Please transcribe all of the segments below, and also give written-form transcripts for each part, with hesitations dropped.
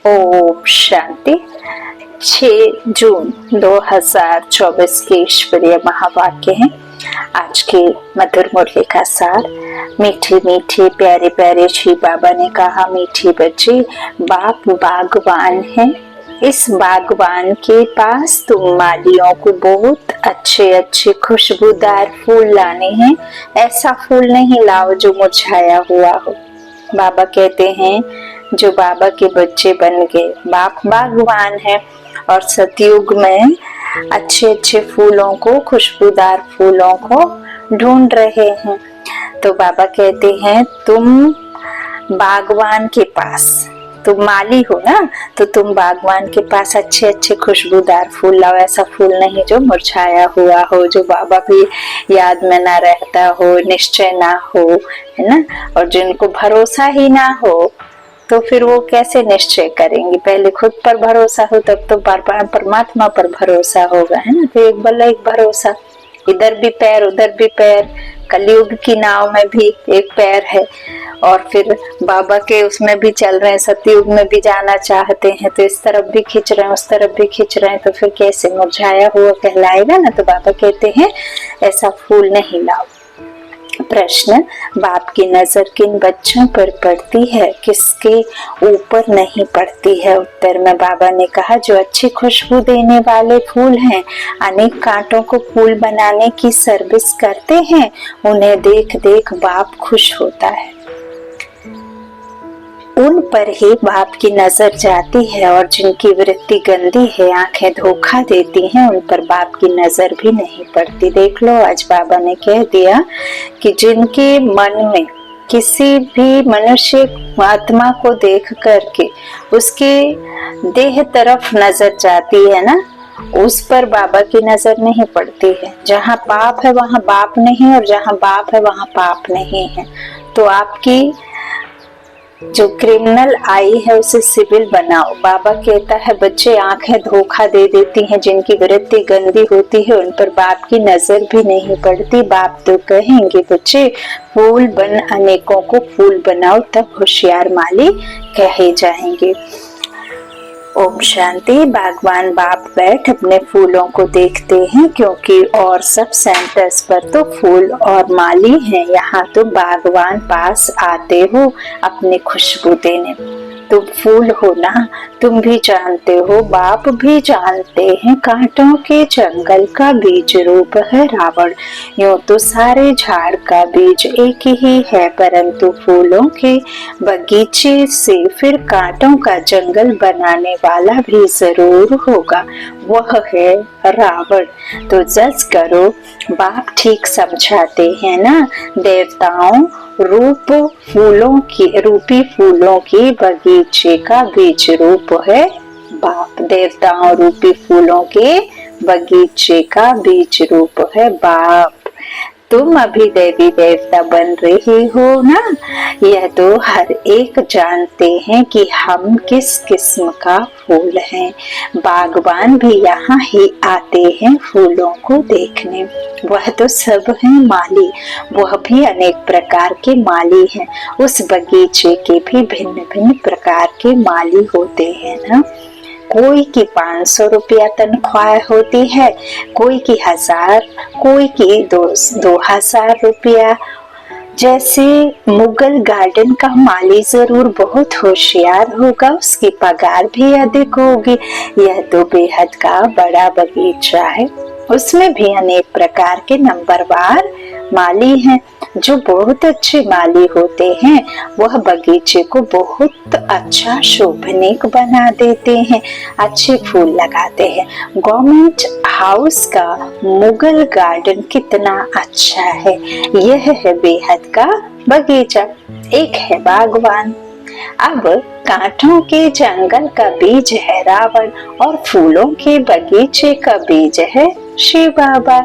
ओम शांति। 6 जून 2024 के ईश्वरीय महावाक्य हैं। आज के मधुर मुरली का सार। मीठे मीठे प्यारे प्यारे श्री बाबा ने कहा, मीठी बच्ची, बाप बागवान है। इस बागवान के पास तुम मालियों को बहुत अच्छे अच्छे खुशबूदार फूल लाने हैं। ऐसा फूल नहीं लाओ जो मुरझाया हुआ हो। बाबा कहते हैं जो बाबा के बच्चे बन गए, बाप बागवान है और सतयुग में अच्छे अच्छे फूलों को, खुशबूदार फूलों को ढूंढ रहे हैं। तो बाबा कहते हैं तुम बागवान के पास, तुम माली हो ना, तो तुम बागवान के पास अच्छे अच्छे खुशबूदार फूल लाओ। ऐसा फूल नहीं जो मुरझाया हुआ हो, जो बाबा की याद में ना रहता हो, निश्चय ना हो, है ना। और जिनको भरोसा ही ना हो तो फिर वो कैसे निश्चय करेंगे। पहले खुद पर भरोसा हो तब तो परमात्मा पर भरोसा होगा, है ना। तो एक बल्ला एक भरोसा, इधर भी पैर उधर भी पैर। कलयुग की नाव में भी एक पैर है और फिर बाबा के उसमें भी चल रहे हैं, सतयुग में भी जाना चाहते हैं, तो इस तरफ भी खींच रहे हैं, उस तरफ भी खींच रहे हैं, तो फिर कैसे मुरझाया हुआ कहलाएगा ना। तो बाबा कहते हैं ऐसा फूल नहीं लाओ। प्रश्न, बाप की नजर किन बच्चों पर पड़ती है, किसके ऊपर नहीं पड़ती है। उत्तर में बाबा ने कहा जो अच्छी खुशबू देने वाले फूल हैं, अनेक कांटों को फूल बनाने की सर्विस करते हैं, उन्हें देख देख बाप खुश होता है। उन पर ही बाप की नजर जाती है और जिनकी वृत्ति गंदी है, आंखें धोखा देती हैं, उन पर बाप की नजर भी नहीं पड़ती। देख लो, आज बाबा ने कह दिया कि जिनके मन में किसी भी मनुष्य आत्मा को देख करके उसके देह तरफ नजर जाती है ना, उस पर बाबा की नजर नहीं पड़ती है। जहाँ पाप है वहाँ बाप नहीं, और जहाँ बाप है वहाँ पाप नहीं है। तो आपकी जो क्रिमिनल आई है उसे सिविल बनाओ। बाबा कहता है बच्चे आंखें धोखा दे देती हैं, जिनकी वृत्ति गंदी होती है उन पर बाप की नजर भी नहीं पड़ती। बाप तो कहेंगे बच्चे फूल बन, अनेकों को फूल बनाओ, तब होशियार माली कहे जाएंगे। ओम शांति। बागवान बाप बैठ अपने फूलों को देखते हैं, क्योंकि और सब सेंटर्स पर तो फूल और माली हैं, यहाँ तो बागवान पास आते हो अपनी खुशबू देने। तुम फूल हो ना, तुम भी जानते हो, बाप भी जानते हैं, कांटों के जंगल का बीज रूप है रावण। यूं तो सारे झाड़ का बीज एक ही है, परंतु फूलों के बगीचे से फिर कांटों का जंगल बनाने वाला भी जरूर होगा, वह है रावण। तो जज करो, बाप ठीक समझाते हैं ना। देवताओं रूपी फूलों की बगीचे का बीज रूप है बाप। देवताओं रूपी फूलों के बगीचे का बीज रूप है बाप। तुम अभी देवी देवता बन रही हो ना, यह तो हर एक जानते हैं कि हम किस किस्म का फूल हैं। बागवान भी यहाँ ही आते हैं फूलों को देखने। वह तो सब है माली, वह भी अनेक प्रकार के माली हैं। उस बगीचे के भी भिन्न भिन्न प्रकार के माली होते हैं ना। कोई की 500 रुपया तनख्वाह होती है, कोई की 1000, कोई की 2000 रुपया। जैसे मुगल गार्डन का माली जरूर बहुत होशियार होगा, उसकी पगार भी अधिक होगी। यह तो बेहद का बड़ा बगीचा है, उसमें भी अनेक प्रकार के नंबरवार माली हैं। जो बहुत अच्छे माली होते हैं वह बगीचे को बहुत अच्छा शोभनीक बना देते हैं, अच्छे फूल लगाते हैं। गवर्नमेंट हाउस का मुगल गार्डन कितना अच्छा है। यह है बेहद का बगीचा, एक है बागवान। अब कांटों के जंगल का बीज है रावण और फूलों के बगीचे का बीज है शिव बाबा।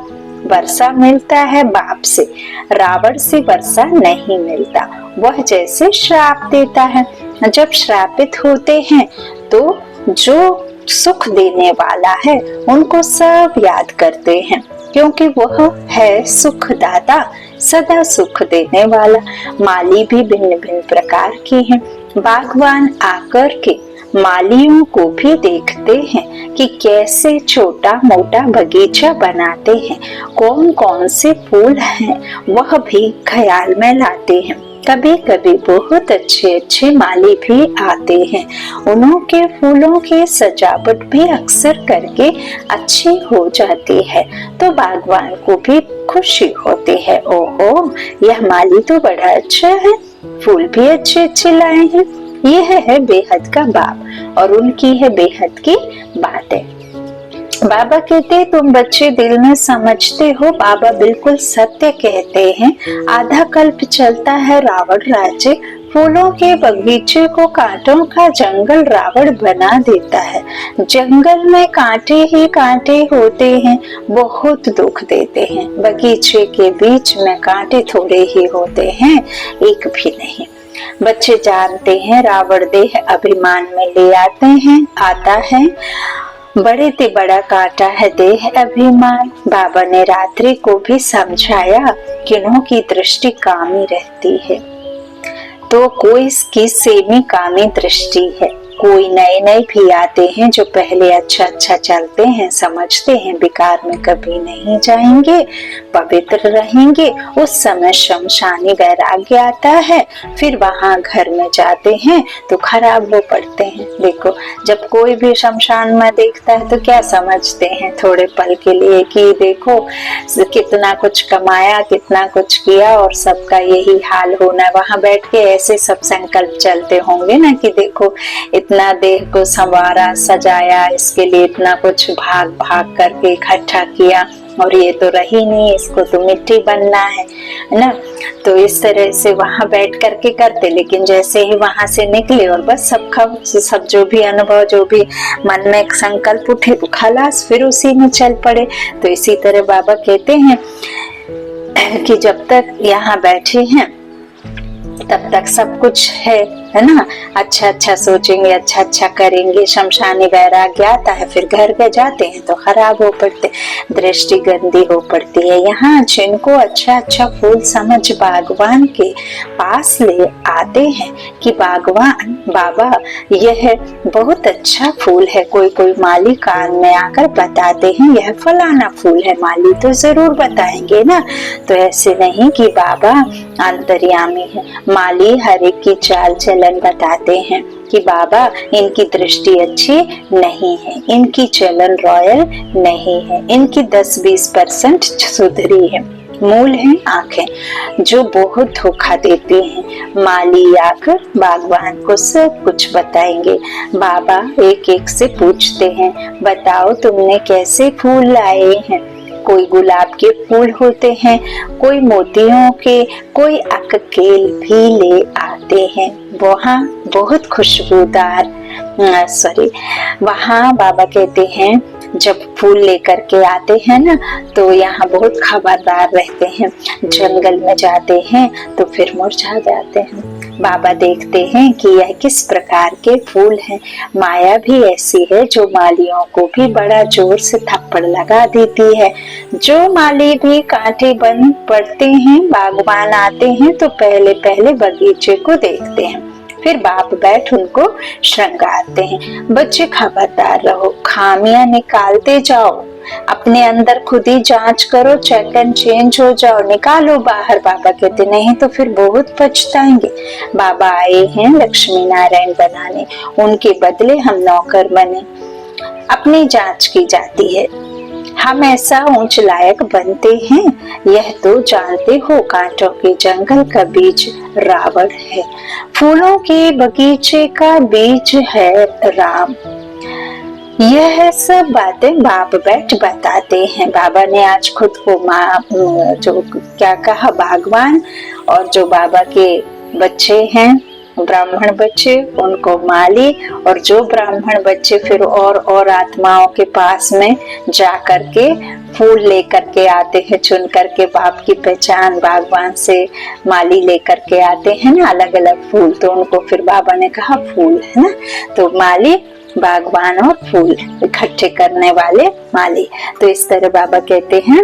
वर्षा मिलता है बाप से, रावण से वर्षा नहीं मिलता, वह जैसे श्राप देता है। जब श्रापित होते हैं तो जो सुख देने वाला है उनको सब याद करते हैं, क्योंकि वह है सुखदाता, सदा सुख देने वाला। माली भी भिन्न भिन्न प्रकार के हैं। बागवान आकर के मालियों को भी देखते हैं कि कैसे छोटा मोटा बगीचा बनाते हैं, कौन कौन से फूल हैं वह भी ख्याल में लाते हैं। कभी कभी बहुत अच्छे अच्छे माली भी आते हैं, उन्हों के फूलों की सजावट भी अक्सर करके अच्छी हो जाती है, तो बागवान को भी खुशी होती है। ओहो, यह माली तो बड़ा अच्छा है, फूल भी अच्छे अच्छे लाए हैं। यह है बेहद का बाप और उनकी है बेहद की बातें। बाबा कहते हैं, तुम बच्चे दिल में समझते हो, बाबा बिल्कुल सत्य कहते हैं। आधा कल्प चलता है रावण राज्य, फूलों के बगीचे को कांटों का जंगल रावण बना देता है। जंगल में कांटे ही कांटे होते हैं, बहुत दुख देते हैं। बगीचे के बीच में कांटे थोड़े ही होते हैं, एक भी नहीं। बच्चे जानते हैं रावण देह अभिमान में ले आता है, बड़े ते बड़ा कांटा है देह अभिमान। बाबा ने रात्रि को भी समझाया, किन्हों की दृष्टि कामी रहती है तो कोई की सेमी कामी दृष्टि है। कोई नए नए भी आते हैं जो पहले अच्छा अच्छा चलते हैं, समझते हैं विकार में कभी नहीं जाएंगे, पवित्र रहेंगे। उस समय शमशानी वैराग्य आता है, फिर वहां घर में जाते हैं तो खराब हो पड़ते हैं। देखो, जब कोई भी शमशान में देखता है तो क्या समझते हैं थोड़े पल के लिए कि देखो कितना कुछ कमाया, कितना कुछ किया और सबका यही हाल होना। वहां बैठ के ऐसे सब संकल्प चलते होंगे ना कि देखो इतना देह को संवारा सजाया, इसके लिए इतना कुछ भाग भाग करके इकट्ठा किया और ये तो रही नहीं, इसको तो मिट्टी बनना है ना। तो इस तरह से वहां बैठ करके करते, लेकिन जैसे ही वहां से निकले और बस सब जो भी अनुभव, जो भी मन में एक संकल्प उठे तो खलास, फिर उसी में चल पड़े। तो इसी तरह बाबा कहते हैं कि जब तक यहाँ बैठे हैं तब तक सब कुछ है ना। अच्छा अच्छा सोचेंगे, अच्छा अच्छा करेंगे, शमशानी वैराग्य आता है, फिर घर पे जाते हैं तो खराब हो पड़ते, दृष्टि गंदी हो पड़ती है। यहाँ जिनको अच्छा अच्छा फूल समझ बागवान के पास ले आते हैं कि बागवान बाबा यह बहुत अच्छा फूल है, कोई कोई माली कान में आकर बताते हैं यह फलाना फूल है, माली तो जरूर बताएंगे ना। तो ऐसे नहीं कि बाबा अंतर्यामी है, माली हर एक की चाल चलन बताते हैं कि बाबा इनकी दृष्टि अच्छी नहीं है, इनकी चलन रॉयल नहीं है, इनकी 10-20% सुधरी है। मूल है आंखें जो बहुत धोखा देती हैं। माली आकर बागवान को सब कुछ बताएंगे। बाबा एक एक से पूछते हैं, बताओ तुमने कैसे फूल लाए हैं। कोई गुलाब के फूल होते हैं, कोई मोतियों के, कोई अककेल भी ले आते हैं। वहाँ बहुत खुशबूदार वहाँ बाबा कहते हैं जब फूल लेकर के आते हैं ना तो यहाँ बहुत खबरदार रहते हैं। जंगल में जाते हैं तो फिर मुरझा जाते हैं। बाबा देखते हैं कि यह किस प्रकार के फूल हैं। माया भी ऐसी है जो मालियों को भी बड़ा जोर से थप्पड़ लगा देती है। जो माली भी कांटे बन पड़ते हैं, बागवान आते हैं तो पहले पहले बगीचे को देखते हैं, फिर बाप बैठ उनको श्रृंगारते हैं। बच्चे खबरदार रहो, खामियां निकालते जाओ, अपने अंदर खुद ही जांच करो, चेक एंड चेंज हो जाओ, निकालो बाहर। बाबा कहते नहीं तो फिर बहुत पछताएंगे। बाबा आए हैं लक्ष्मी नारायण बनाने, उनके बदले हम नौकर बने। अपनी जांच की जाती है, हम ऐसा ऊंच लायक बनते हैं, यह तो जानते हो कांटों के जंगल का बीज रावण है, फूलों के बगीचे का बीज है राम। यह सब बातें बाप बैठ बताते हैं। बाबा ने आज खुद को जो क्या कहा, बागवान, और जो बाबा के बच्चे हैं ब्राह्मण बच्चे उनको माली, और जो ब्राह्मण बच्चे फिर और आत्माओं के पास में जा करके फूल लेकर के आते हैं, चुन करके बाप की पहचान बागवान से माली लेकर के आते हैं ना अलग अलग फूल। तो उनको फिर बाबा ने कहा फूल है ना, तो माली बागवान और फूल इकट्ठे करने वाले माली। तो इस तरह बाबा कहते हैं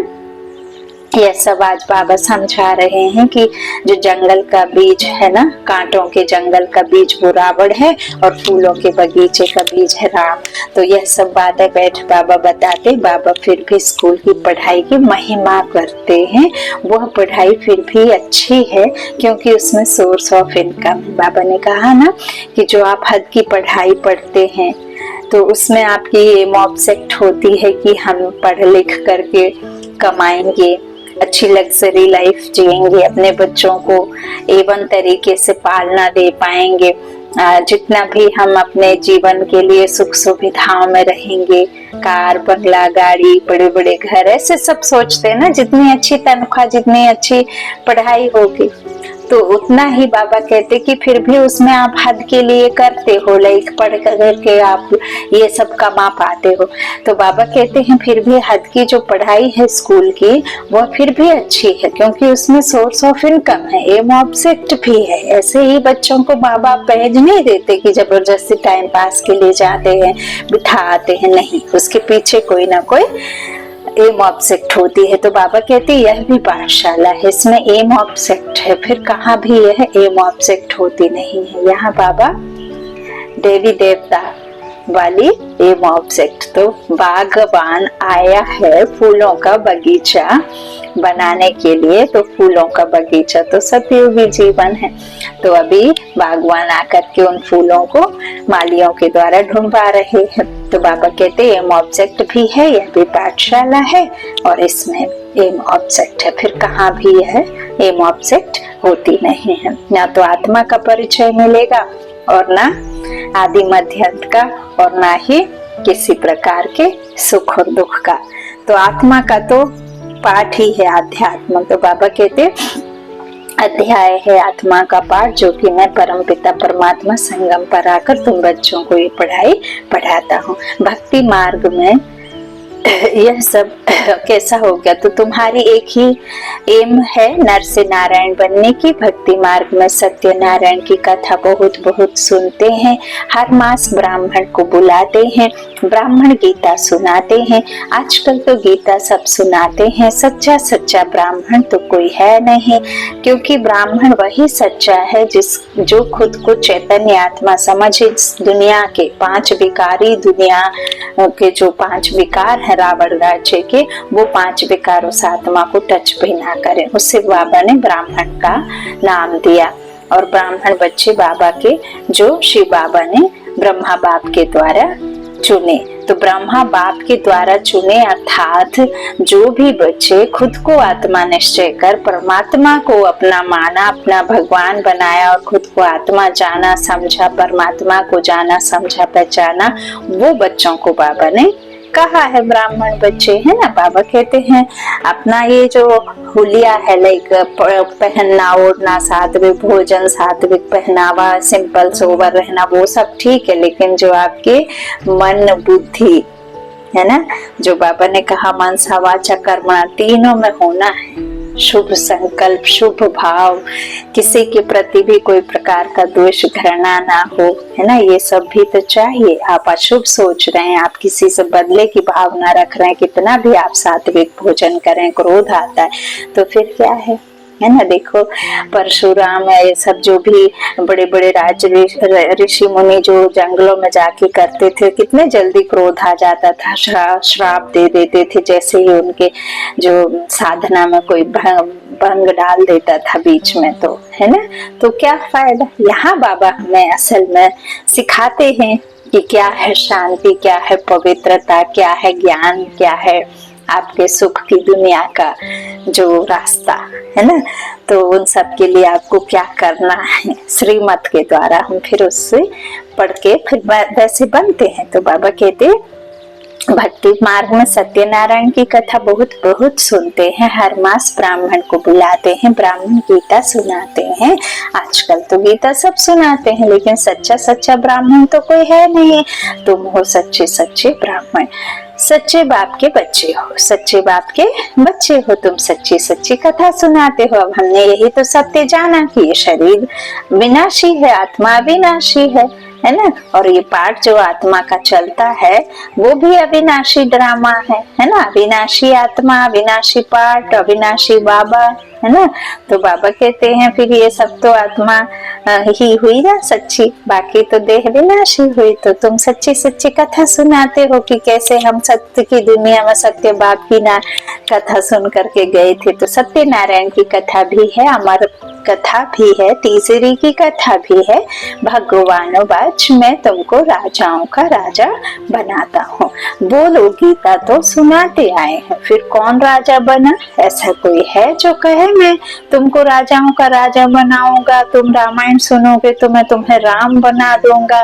यह सब आज बाबा समझा रहे हैं कि जो जंगल का बीज है ना, कांटों के जंगल का बीज वो रावण है और फूलों के बगीचे का बीज है राम। तो यह सब बातें बैठ बाबा बताते। बाबा फिर भी स्कूल की पढ़ाई की महिमा करते हैं। वह पढ़ाई फिर भी अच्छी है क्योंकि उसमें सोर्स ऑफ इनकम है। बाबा ने कहा ना कि जो आप हद की पढ़ाई पढ़ते हैं तो उसमें आपकी एम ऑब्जेक्ट होती है कि हम पढ़ लिख करके कमाएंगे, अच्छी लग्जरी लाइफ जिएंगे, अपने बच्चों को एवन तरीके से पालना दे पाएंगे, जितना भी हम अपने जीवन के लिए सुख सुविधाओं में रहेंगे, कार बंगला गाड़ी बड़े बड़े घर, ऐसे सब सोचते हैं ना। जितनी अच्छी तनख्वाह, जितनी अच्छी पढ़ाई होगी तो उतना ही बाबा कहते कि फिर भी उसमें आप हद के लिए करते हो, लाइक पढ़ करके आप ये सब कमा पाते हो। तो बाबा कहते हैं फिर भी हद की जो पढ़ाई है स्कूल की वह फिर भी अच्छी है क्योंकि उसमें सोर्स ऑफ इनकम है, एम ऑब्जेक्ट भी है। ऐसे ही बच्चों को माँ बाप भेज नहीं देते कि जबरदस्ती टाइम पास के लिए जाते हैं, बिठा आते हैं, नहीं, उसके पीछे कोई ना कोई एम ऑब्जेक्ट होती है। तो बाबा कहते यह भी पाठशाला है, इसमें एम ऑब्जेक्ट है, फिर कहाँ भी यह एम ऑब्जेक्ट होती नहीं है। यहाँ बाबा देवी देवता वाली एम ऑब्जेक्ट। तो बागवान आया है फूलों का बगीचा बनाने के लिए, तो फूलों का बगीचा तो सतयुगी जीवन है। तो अभी बागवान आकर के उन फूलों को मालियों के द्वारा ढूंढवा रहे हैं। तो बाबा कहते एम ऑब्जेक्ट भी है, यह भी पाठशाला है और इसमें एम ऑब्जेक्ट है, फिर कहाँ भी यह एम ऑब्जेक्ट होती नहीं है। ना तो आत्मा का परिचय मिलेगा और ना आदि मध्य अंत का, और ना ही किसी प्रकार के सुख और दुख का। तो आत्मा का तो पाठ ही है अध्यात्म। तो बाबा कहते अध्याय है आत्मा का पाठ, जो कि मैं परम पिता परमात्मा संगम पर आकर तुम बच्चों को ये पढ़ाई पढ़ाता हूँ। भक्ति मार्ग में यह सब कैसा हो गया? तो तुम्हारी एक ही एम है नर से नारायण बनने की। भक्ति मार्ग में सत्य नारायण की कथा बहुत बहुत सुनते हैं, हर मास ब्राह्मण को बुलाते हैं, ब्राह्मण गीता सुनाते हैं। आजकल तो गीता सब सुनाते हैं, सच्चा सच्चा ब्राह्मण तो कोई है नहीं, क्योंकि ब्राह्मण वही सच्चा है जो खुद को चैतन्य आत्मा समझे। इस दुनिया के 5 विकारी, दुनिया के जो 5 विकार है रावण राज्य के, वो 5 विकार उस आत्मा को टच भी ना करें। उससे बाबा ने ब्राह्मण का नाम दिया। और ब्राह्मण बच्चे बाबा के जो शिव बाबा ने ब्रह्मा बाप के द्वारा चुने। तो ब्रह्मा बाप के द्वारा चुने अर्थात जो भी बच्चे खुद को आत्मा निश्चय कर परमात्मा को अपना माना, अपना भगवान बनाया और खुद को आत्मा जाना समझा, परमात्मा को जाना समझा पहचाना, वो बच्चों को बाबा ने कहा है ब्राह्मण बच्चे, है ना। बाबा कहते हैं अपना ये जो हुलिया है, लाइक पहनना ओढ़ना, सात्विक भोजन, सात्विक पहनावा, सिंपल सोबर रहना, वो सब ठीक है, लेकिन जो आपके मन बुद्धि है ना, जो बाबा ने कहा मनसा वाचा कर्मणा, तीनों में होना है शुभ संकल्प, शुभ भाव, किसी के प्रति भी कोई प्रकार का द्वेष घृणा ना हो, है ना। ये सब भी तो चाहिए। आप अशुभ सोच रहे हैं, आप किसी से बदले की भावना रख रहे हैं, कितना भी आप सात्विक भोजन करें क्रोध आता है, तो फिर क्या है ना। देखो परशुराम ये सब जो भी बड़े बड़े राज ऋषि मुनि जो जंगलों में जाके करते थे, कितने जल्दी क्रोध आ जाता था, श्राप दे देते थे जैसे ही उनके जो साधना में कोई भंग डाल देता था बीच में, तो है ना। तो क्या फायदा। यहाँ बाबा हमें असल में सिखाते हैं कि क्या है शांति, क्या है पवित्रता, क्या है ज्ञान, क्या है आपके सुख की दुनिया का जो रास्ता है ना। तो उन सब के लिए आपको क्या करना है, श्रीमत के द्वारा हम फिर उससे पढ़ के फिर वैसे बनते हैं। तो बाबा कहते भक्ति मार्ग में सत्यनारायण की कथा बहुत बहुत सुनते हैं, हर मास ब्राह्मण को बुलाते हैं, ब्राह्मण गीता सुनाते हैं। आजकल तो गीता सब सुनाते हैं, लेकिन सच्चा सच्चा ब्राह्मण तो कोई है नहीं। तुम हो सच्चे सच्चे ब्राह्मण, सच्चे बाप के बच्चे हो, सच्चे बाप के बच्चे हो, तुम सच्ची सच्ची कथा सुनाते हो। अब हमने यही तो सत्य जाना कि ये शरीर विनाशी है, आत्मा विनाशी है है ना। और ये पाठ जो आत्मा का चलता है वो भी अविनाशी ड्रामा है ना। अविनाशी आत्मा, अविनाशी पाठ, अविनाशी बाबा, है ना। तो बाबा कहते हैं फिर ये सब तो आत्मा ही हुई ना सच्ची, बाकी तो देह विनाशी हुई। तो तुम सच्ची सच्ची कथा सुनाते हो कि कैसे हम सत्य की दुनिया में सत्य बाप की ना कथा सुन करके गए थे। तो सत्य नारायण की कथा भी है, अमर कथा भी है, तीसरी की कथा भी है। भगवान वाच मैं तुमको राजाओं का राजा बनाता हूँ। बोलो गीता तो सुनाते आए हैं, फिर कौन राजा बना? ऐसा कोई है जो कहे मैं तुमको राजाओं का राजा बनाऊंगा? तुम रामायण सुनोगे तो मैं तुम्हें राम बना दूंगा।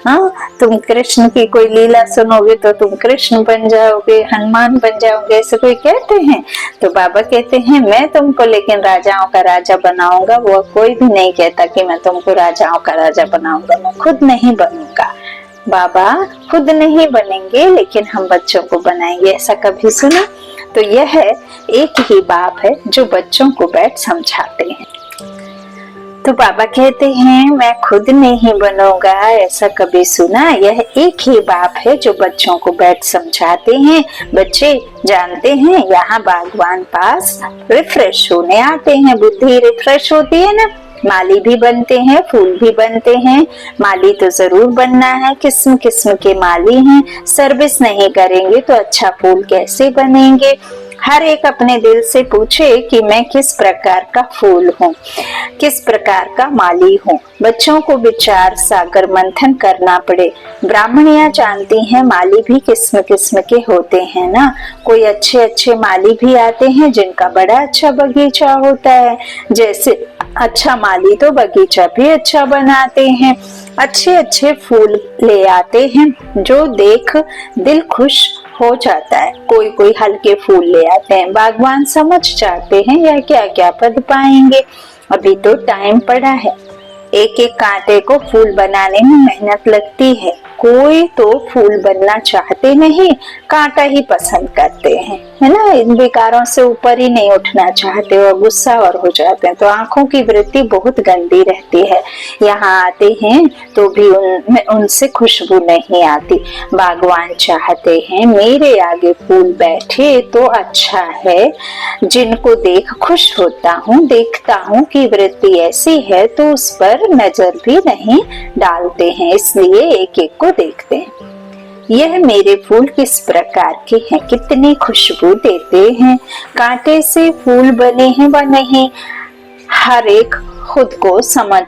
हाँ, तुम कृष्ण की कोई लीला सुनोगे तो तुम कृष्ण बन जाओगे, हनुमान बन जाओगे, ऐसे कोई कहते हैं? तो बाबा कहते हैं मैं तुमको लेकिन राजाओं का राजा बनाऊंगा। वो कोई भी नहीं कहता कि मैं तुमको राजाओं का राजा बनाऊंगा, मैं खुद नहीं बनूंगा। बाबा खुद नहीं बनेंगे लेकिन हम बच्चों को बनाएंगे, ऐसा कभी सुना? तो यह एक ही बाप है जो बच्चों को बैठ समझाते हैं। तो बाबा कहते हैं मैं खुद नहीं बनूंगा, ऐसा कभी सुना? यह एक ही बाप है जो बच्चों को बैठ समझाते हैं। बच्चे जानते हैं यहाँ बागवान पास रिफ्रेश होने आते हैं, बुद्धि रिफ्रेश होती है ना। माली भी बनते हैं, फूल भी बनते हैं। माली तो जरूर बनना है, किस्म किस्म के माली हैं। सर्विस नहीं करेंगे तो अच्छा फूल कैसे बनेंगे? हर एक अपने दिल से पूछे कि मैं किस प्रकार का फूल हूँ, किस प्रकार का माली हूँ। बच्चों को विचार सागर मंथन करना पड़े। ब्राह्मणियां जानती हैं माली भी किस्म किस्म के होते हैं ना। कोई अच्छे अच्छे माली भी आते हैं जिनका बड़ा अच्छा बगीचा होता है। जैसे अच्छा माली तो बगीचा भी अच्छा बनाते हैं, अच्छे अच्छे फूल ले आते हैं जो देख दिल खुश हो जाता है। कोई कोई हल्के फूल ले आते हैं। बागवान समझ जाते हैं यह क्या क्या पद पाएंगे, अभी तो टाइम पड़ा है। एक एक कांटे को फूल बनाने में मेहनत लगती है। कोई तो फूल बनना चाहते नहीं, कांटा ही पसंद करते हैं, है ना। इन विकारों से ऊपर ही नहीं उठना चाहते और गुस्सा और हो जाते हैं। तो आंखों की वृत्ति बहुत गंदी रहती है। यहाँ आते हैं तो भी उनसे खुशबू नहीं आती। बागवान चाहते हैं मेरे आगे फूल बैठे तो अच्छा है, जिनको देख खुश होता हूँ, देखता हूँ कि वृत्ति ऐसी है तो उस पर नजर भी नहीं डालते हैं, इसलिए एक एक को देखते हैं। यह मेरे फूल किस प्रकार के हैं, कितनी खुशबू देते हैं। कांटे से फूल बने हैं व नहीं, हर एक खुद को समझ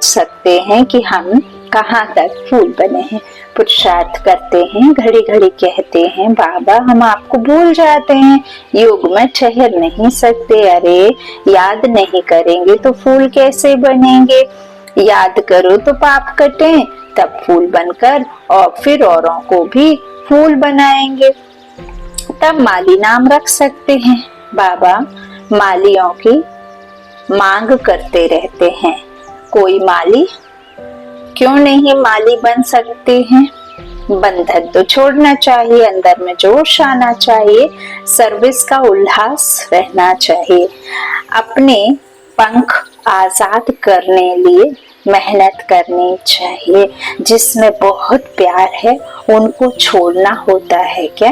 सकते हैं कि हम कहाँ तक फूल बने हैं। पुरुषार्थ करते हैं, घड़ी घड़ी कहते हैं बाबा हम आपको भूल जाते हैं, योग में ठहर नहीं सकते। अरे याद नहीं करेंगे तो फूल कैसे बनेंगे? याद करो तो पाप कटे, तब फूल बनकर और फिर औरों को भी फूल बनाएंगे, तब माली नाम रख सकते हैं। बाबा मालियों की मांग करते रहते हैं, कोई माली क्यों नहीं माली बन सकते हैं? बंधन तो छोड़ना चाहिए, अंदर में जोश आना चाहिए, सर्विस का उल्लास रहना चाहिए। अपने पंख आजाद करने लिए मेहनत करनी चाहिए। जिसमें बहुत प्यार है उनको छोड़ना होता है क्या?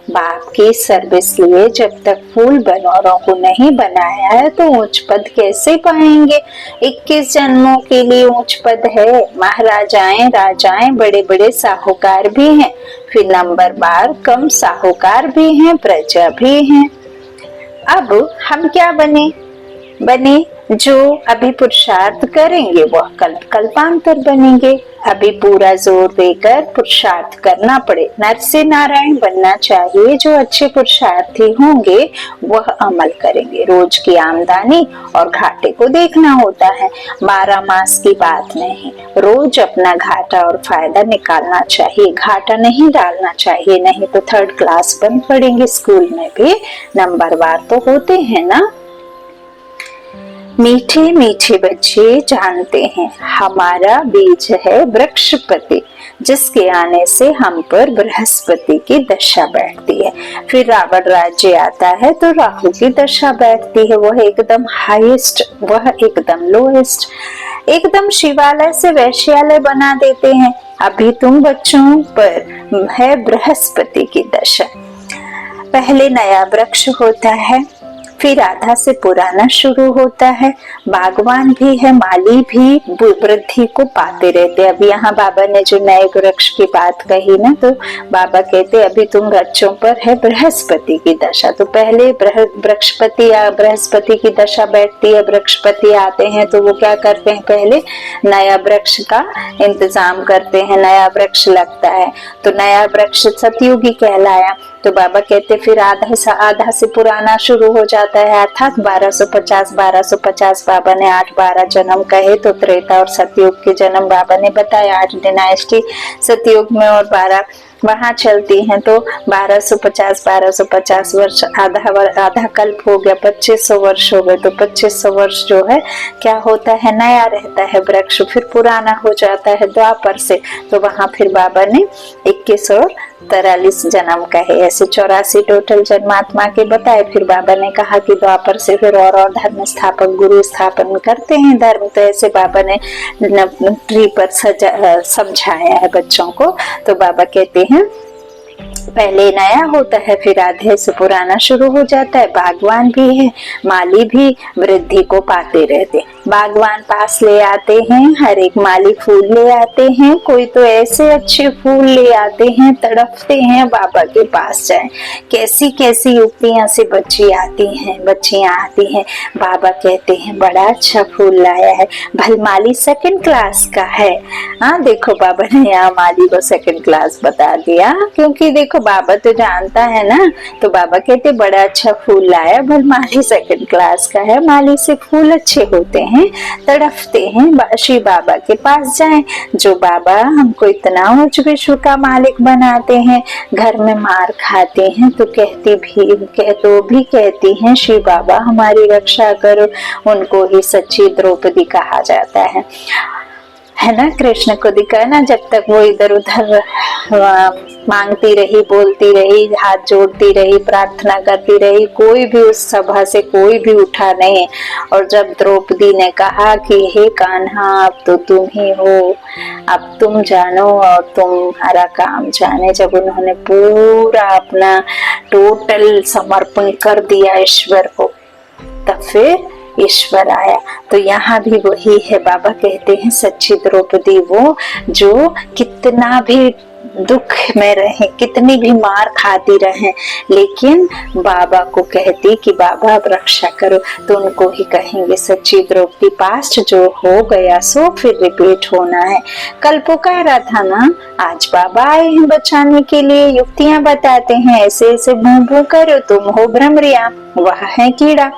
बाप की सर्विस लिए जब तक फूल बनौरों को नहीं बनाया है तो ऊंच पद कैसे पाएंगे? 21 जन्मों के लिए ऊंच पद है। महाराजाएं, राजाएं, बड़े बड़े साहूकार भी हैं, फिर नंबर बार कम साहूकार भी हैं, प्रजा भी हैं। अब हम क्या बने? जो अभी पुरुषार्थ करेंगे वह कल्पांतर बनेंगे। अभी पूरा जोर देकर पुरुषार्थ करना पड़े। नर से नारायण बनना चाहिए। जो अच्छे पुरुषार्थी होंगे वह अमल करेंगे। रोज की आमदनी और घाटे को देखना होता है, 12 मास की बात नहीं। रोज अपना घाटा और फायदा निकालना चाहिए, घाटा नहीं डालना चाहिए, नहीं तो 3rd क्लास बन पड़ेंगे। स्कूल में भी नंबरवार तो होते हैं ना। मीठे मीठे बच्चे जानते हैं हमारा बीज है वृक्षपति, जिसके आने से हम पर बृहस्पति की दशा बैठती है। फिर रावण राज्य आता है तो राहु की दशा बैठती है, वह एकदम हाईएस्ट, वह एकदम लोएस्ट। एकदम शिवालय से वैश्यालय बना देते हैं। अभी तुम बच्चों पर है बृहस्पति की दशा। पहले नया वृक्ष होता है, फिर आधा से पुराना शुरू होता है। बागवान भी है, माली भी वृद्धि को पाते रहते। अभी यहाँ बाबा ने जो नए वृक्ष की बात कही ना, तो बाबा कहते अभी तुम बच्चों पर है बृहस्पति की दशा। तो पहले बृहस्पति या बृहस्पति की दशा बैठती है, बृहस्पति आते हैं तो वो क्या करते हैं, पहले नया वृक्ष का इंतजाम करते हैं, नया वृक्ष लगता है। तो नया वृक्ष सतयुगी कहलाया। तो बाबा कहते फिर आधा से पुराना शुरू हो जाता है, अर्थात 1250 बाबा ने 8-12 जन्म कहे। तो त्रेता और सतयुग के जन्म बाबा ने बताया, 8 डायनेस्टी सतयुग में और 12 वहां चलती हैं। तो 1250 वर्ष, आधा कल्प हो गया, 2500 वर्ष हो गए। तो 2500 वर्ष जो है क्या होता है, नया रहता है वृक्ष, फिर पुराना हो जाता है द्वापर से। तो वहां फिर बाबा ने 21 और 43 जन्म कहे, ऐसे 84 टोटल जन्मात्मा के बताए। फिर बाबा ने कहा कि द्वापर से फिर और धर्म स्थापक गुरु स्थापन करते हैं धर्म। तो ऐसे बाबा ने ट्री पर समझाया है बच्चों को। तो बाबा कहते हैं पहले नया होता है, फिर आधे से पुराना शुरू हो जाता है। बागवान भी है, माली भी वृद्धि को पाते रहते। बागवान पास ले आते हैं, हर एक माली फूल ले आते हैं। कोई तो ऐसे अच्छे फूल ले आते हैं, तड़पते हैं बाबा के पास जाए। कैसी कैसी युक्तियां से बच्चियां आती हैं। बाबा कहते हैं बड़ा अच्छा फूल लाया है, भल माली 2nd क्लास का है। हाँ देखो, बाबा ने यहाँ माली को 2nd क्लास बता दिया, क्योंकि देखो बाबा तो जानता है ना। तो बाबा कहते बड़ा अच्छा फूल लाया, भल माली 2nd क्लास का है। माली से फूल अच्छे होते हैं, तड़पते हैं, श्री बाबा के पास जाएं। जो बाबा हमको इतना उच्च विश्व का मालिक बनाते हैं, घर में मार खाते हैं तो कहती हैं श्री बाबा हमारी रक्षा करो। उनको ही सच्ची द्रौपदी कहा जाता है ना। कृष्ण को दिखाया ना, जब तक वो इधर उधर मांगती रही, बोलती रही, हाथ जोड़ती रही, प्रार्थना करती रही, कोई भी उस सभा से कोई भी उठा नहीं। और जब द्रौपदी ने कहा कि हे कान्हा अब तो तुम ही हो, अब तुम जानो और तुम्हारा काम जाने, जब उन्होंने पूरा अपना टोटल समर्पण कर दिया ईश्वर को, तब फिर ईश्वर आया। तो यहाँ भी वही है। बाबा कहते हैं सच्ची द्रौपदी वो जो कितना भी दुख में रहे, कितनी भी मार खाती रहे, लेकिन बाबा को कहती कि बाबा अब रक्षा करो। तो उनको ही कहेंगे सच्ची द्रौपदी। पास्ट जो हो गया सो फिर रिपीट होना है। कल पुकारा था ना, आज बाबा आए हैं बचाने के लिए। युक्तियां बताते हैं, ऐसे ऐसे भूं भूं करो, तुम हो भ्रमरिया, वह है कीड़ा,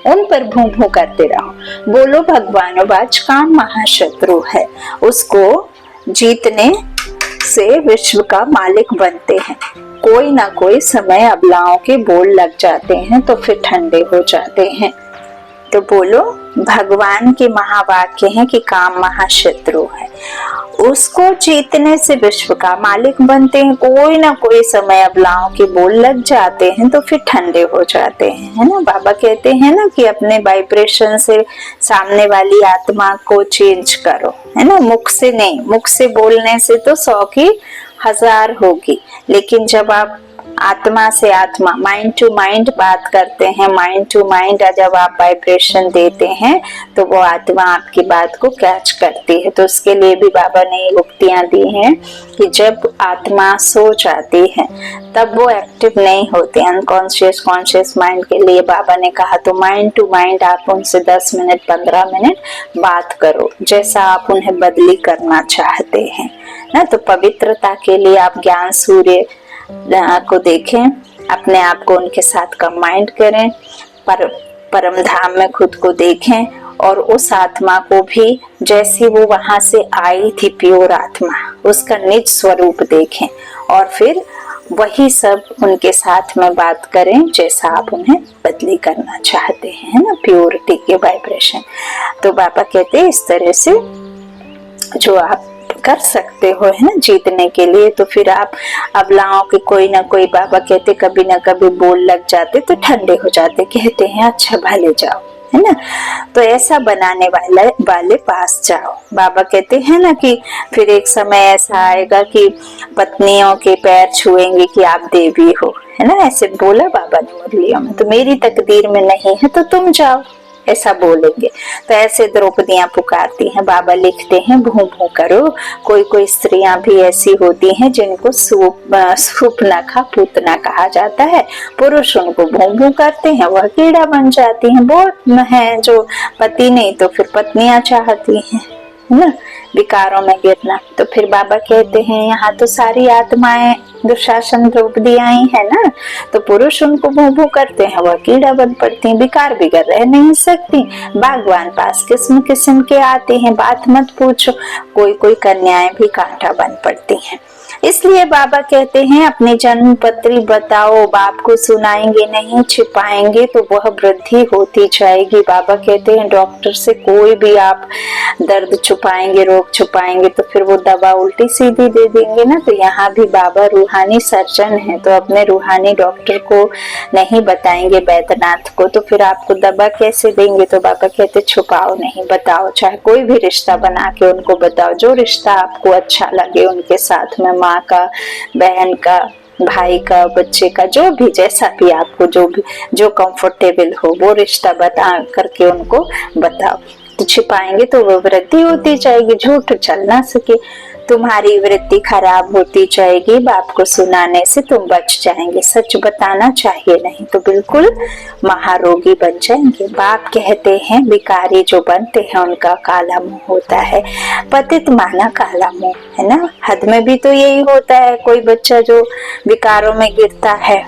उन पर भूं भूं करते रहो। बोलो भगवानोबाज काम महाशत्रु है, उसको जीतने से विश्व का मालिक बनते हैं। कोई ना कोई समय अबलाओं के बोल लग जाते हैं तो फिर ठंडे हो जाते हैं। तो बोलो भगवान के महावाक्य हैं कि काम महाशत्रु है, उसको जीतने से विश्व का मालिक बनते हैं। कोई ना कोई समय अबलाओं के बोल लग जाते हैं तो फिर ठंडे हो जाते हैं, है ना। बाबा कहते हैं ना कि अपने वाइब्रेशन से सामने वाली आत्मा को चेंज करो, है ना। मुख से नहीं, मुख से बोलने से तो 100 की 1000 होगी, लेकिन जब आप आत्मा से आत्मा, माइंड टू माइंड बात करते हैं, माइंड टू माइंड जब आप वाइब्रेशन देते हैं तो वो आत्मा आपकी बात को कैच करती है। तो उसके लिए भी बाबा ने युक्तियां दी हैं कि जब आत्मा सो जाती है तब वो एक्टिव नहीं होते, अनकॉन्शियस कॉन्शियस माइंड के लिए बाबा ने कहा। तो माइंड टू माइंड आप उनसे 10 मिनट 15 मिनट बात करो, जैसा आप उन्हें बदली करना चाहते हैं ना। तो पवित्रता के लिए आप ज्ञान सूर्य को देखें, अपने आप को उनके साथ कंबाइंड करें, परम धाम में खुद को देखें और उस आत्मा को भी जैसी वो वहां से आई थी प्योर आत्मा, उसका निज स्वरूप देखें और फिर वही सब उनके साथ में बात करें जैसा आप उन्हें बदली करना चाहते हैं, है ना, प्योरिटी के वाइब्रेशन। तो बाबा कहते हैं इस तरह से जो आप कर सकते हो, है ना, जीतने के लिए। तो फिर आप अबलाओं के कोई ना कोई, बाबा कहते कभी ना कभी बोल लग जाते तो ठंडे हो जाते, कहते हैं अच्छा भले जाओ, है ना। तो ऐसा बनाने वाले पास जाओ। बाबा कहते हैं ना कि फिर एक समय ऐसा आएगा कि पत्नियों के पैर छुएंगे कि आप देवी हो, है ना, ऐसे बोला बाबा ने मुरलियों में। तो मेरी तकदीर में नहीं है तो तुम जाओ, ऐसा बोलेंगे। तो ऐसे द्रौपदियां पुकारती हैं। बाबा लिखते हैं भू भू करो। कोई कोई स्त्रियां भी ऐसी होती हैं जिनको सूपनखा पूतना कहा जाता है। पुरुष उनको भू भू करते हैं, वह कीड़ा बन जाती हैं। बहुत है जो पति नहीं तो फिर पत्नियां चाहती हैं, है ना, विकारों में गिरना। तो फिर बाबा कहते हैं यहाँ तो सारी आत्माएं दुशासन द्रौपदी आई है ना, तो पुरुष उनको भू भू करते हैं, वह कीड़ा बन पड़ती हैं, विकार बिगड़ रह नहीं सकती। बागवान पास किस्म किस्म के आते हैं, बात मत पूछो। कोई कोई कन्याएं भी कांटा बन पड़ती हैं। इसलिए बाबा कहते हैं अपनी जन्म पत्री बताओ, बाप को सुनाएंगे नहीं, छिपाएंगे तो वह वृद्धि होती जाएगी। बाबा कहते हैं डॉक्टर से कोई भी आप दर्द छुपाएंगे, रोग छुपाएंगे तो फिर वो दवा उल्टी सीधी दे देंगे ना। तो यहाँ भी बाबा रूहानी सर्जन है, तो अपने रूहानी डॉक्टर को नहीं बताएंगे, वैद्यनाथ को, तो फिर आपको दवा कैसे देंगे। तो बाबा कहते छुपाओ नहीं, बताओ, चाहे कोई भी रिश्ता बना के उनको बताओ, जो रिश्ता आपको अच्छा लगे उनके साथ में, माँ का, बहन का, भाई का, बच्चे का, जो भी, जैसा भी आपको जो कंफर्टेबल हो वो रिश्ता बता करके उनको बताओ। तो छिपाएंगे तो वो वृद्धि होती जाएगी, झूठ चल ना सके। तुम्हारी वृत्ति खराब होती जाएगी, बाप को सुनाने से तुम बच जाएंगे। सच बताना चाहिए, नहीं तो बिल्कुल महारोगी बन जाएंगे। बाप कहते हैं विकारी जो बनते हैं उनका काला मुंह होता है। पतित माना काला मुंह, है ना। हद में भी तो यही होता है, कोई बच्चा जो विकारों में गिरता है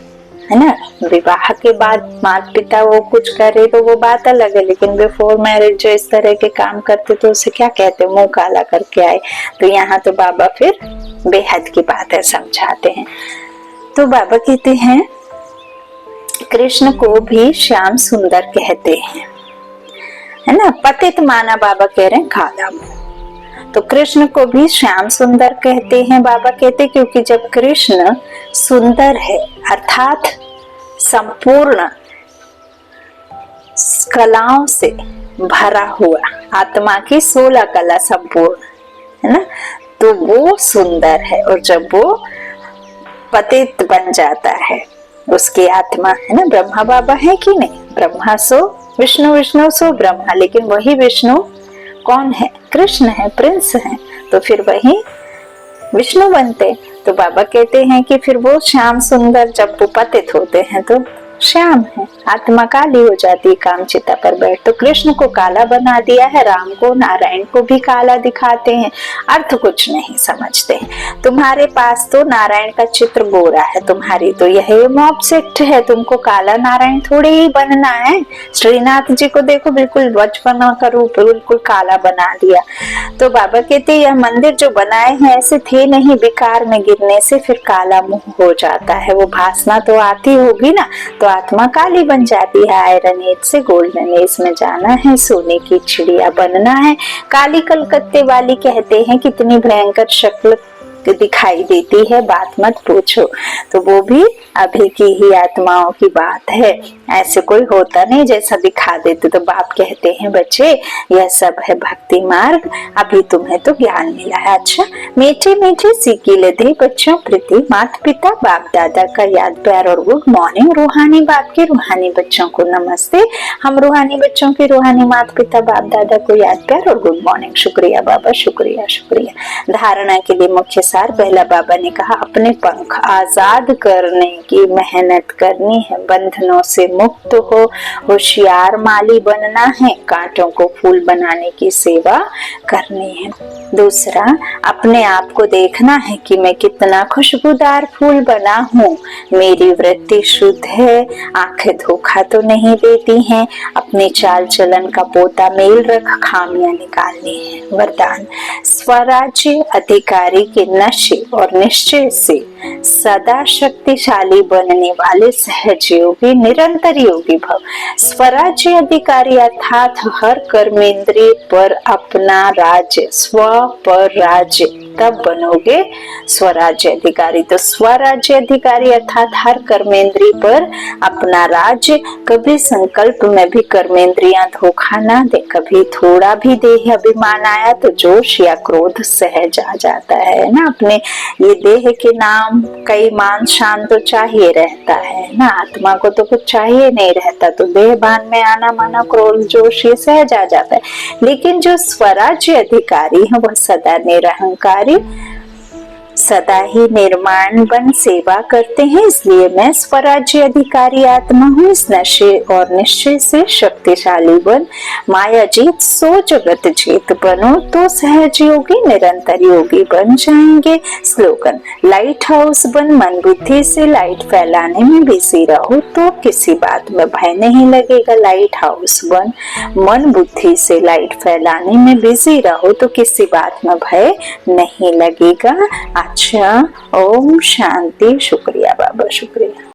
ना, विवाह के बाद माता पिता वो कुछ करे तो वो बात अलग है, लेकिन बिफोर मैरिज जो इस तरह के काम करते तो उसे क्या कहते, मुंह काला करके आए। तो यहाँ तो बाबा फिर बेहद की बातें समझाते हैं। तो बाबा कहते हैं कृष्ण को भी श्याम सुंदर कहते हैं, है ना। पतित माना बाबा कह रहे हैं काला मुंह, तो कृष्ण को भी श्याम सुंदर कहते हैं। बाबा कहते क्योंकि जब कृष्ण सुंदर है अर्थात संपूर्ण कलाओं से भरा हुआ, आत्मा की 16 कला संपूर्ण, है ना, तो वो सुंदर है। और जब वो पतित बन जाता है उसकी आत्मा, है ना, ब्रह्मा बाबा है कि नहीं, ब्रह्मा सो विष्णु, विष्णु सो ब्रह्मा, लेकिन वही विष्णु कौन है, कृष्ण है, प्रिंस है, तो फिर वही विष्णु बनते। तो बाबा कहते हैं कि फिर वो श्याम सुंदर जब वो पतित होते हैं तो श्याम है, आत्मा काली हो जाती है कामचिता पर बैठ। तो कृष्ण को काला बना दिया है, राम को, नारायण को भी काला दिखाते हैं, अर्थ कुछ नहीं समझते हैं। तुम्हारे पास तो नारायण का चित्र गोरा है, तुम्हारी तो यह ऑब्जेक्ट है, तुमको काला नारायण थोड़ी ही बनना है। श्रीनाथ जी को देखो, बिल्कुल बचपन का रूप बिल्कुल काला बना दिया। तो बाबा कहते यह मंदिर जो बनाए हैं ऐसे थे नहीं, विकार में गिरने से फिर काला मुंह हो जाता है। वो भासना तो आती होगी ना, तो आत्मा काली बन जाती है। आयरन एज से गोल्डन एज में जाना है, सोने की चिड़िया बनना है। काली कलकत्ते वाली कहते हैं कितनी भयंकर शक्ल दिखाई देती है, बात मत पूछो। तो वो भी अभी की ही आत्माओं की बात है, ऐसे कोई होता नहीं जैसा दिखा देते। तो बाप कहते हैं बच्चे यह सब है भक्ति मार्ग, अभी तुम्हें तो ज्ञान मिला है। अच्छा, मीठे मीठे सीखी लेते बच्चों प्रति माता पिता बाप दादा का याद प्यार और गुड मॉर्निंग। रूहानी बाप के रूहानी बच्चों को नमस्ते। हम रूहानी बच्चों के रूहानी माता पिता बाप दादा को याद प्यार और गुड मॉर्निंग। शुक्रिया बाबा, शुक्रिया शुक्रिया। धारणा के लिए मुख्य सार, पहला बाबा ने कहा अपने पंख आजाद करने की मेहनत करनी है, बंधनों से मुक्त हो, होशियार माली बनना है, कांटों को फूल बनाने की सेवा करनी है। दूसरा, अपने आप को देखना है कि मैं कितना खुशबूदार फूल बना हूँ, मेरी वृत्ति शुद्ध है, आंखें धोखा तो नहीं देती हैं, अपने चाल चलन का पोता मेल रख खामियां निकालनी है। वरदान, स्वराज्य अधिकारी के नशे और निश्चय से सदा शक्तिशाली बनने वाले सहज योगी निरंतर योगी भव। स्वराज्य अधिकारी अर्थात हर कर्मेंद्रिय पर अपना राज्य, स्व पर राज्य तब बनोगे स्वराज्य अधिकारी। तो स्वराज्य अधिकारी अर्थात हर कर्मेंद्रिय पर अपना राज्य, कभी संकल्प में भी कर्मेंद्रियां धोखा ना दे। कभी थोड़ा भी देह अभिमान आया तो जोश या क्रोध सहज आ जाता है ना। अपने ये देह के नाम कई मान शान तो चाहिए रहता है ना, आत्मा को तो कुछ चाहिए नहीं रहता, तो देह भान में आना माना क्रोध जोश ये सहज आ जाता है। लेकिन जो स्वराज्य अधिकारी है वह सदा निरहंकारी, सदा ही निर्माण बन सेवा करते हैं। इसलिए मैं स्वराज्य अधिकारी आत्मा हूँ। इस नशे और निश्चय से शक्तिशाली बन, माया जीत सो जगत जीत बनो, तो सहज योगी निरंतर योगी बन जाएंगे। स्लोगन, लाइट हाउस बन, मन बुद्धि से लाइट फैलाने में बिजी रहो तो किसी बात में भय नहीं लगेगा। लाइट हाउस बन, मन बुद्धि से लाइट फैलाने में बिजी रहो तो किसी बात में भय नहीं लगेगा। अच्छा, ओम शांति। शुक्रिया बाबा, शुक्रिया।